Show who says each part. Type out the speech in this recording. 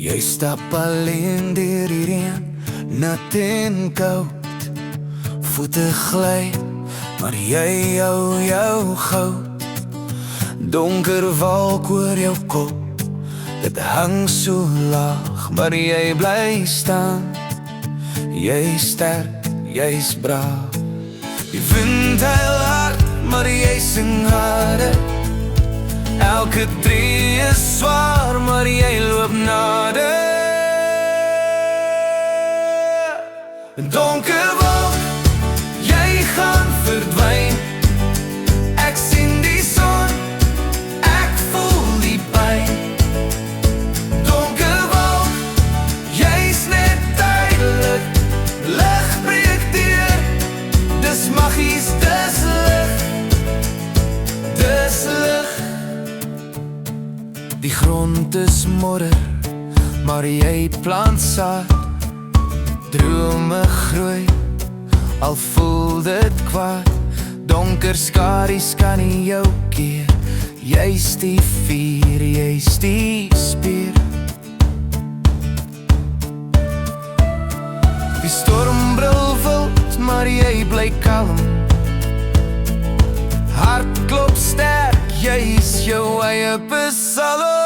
Speaker 1: Jy stap alleen deur die reën, nat en koud. Voete gly, maar jy hou jou goud. Donker wolk oor jou kop, dit hang so laag, maar jy bly staan. Jy sterk, jy's braaf. Die wind huil hard, maar jy sing harder. Elke tree is zwaar, maar jy loop nader. Donker wolk, jy gaan verdwyn. Ek sien die son, ek voel die pyn. Donker wolk, jy's net tydelik. Lig breek deur, dis magies, dis lig. Dis lig. Die grond is modder, maar jy plant saad. Drome groei, al voel dit kwaad. Donker skaries kan nie jou keer. Jy's die vuur, jy's die spier. Die storm brul wild, maar jy bly kalm. Hart klop sterk, jy is jou eie psalm.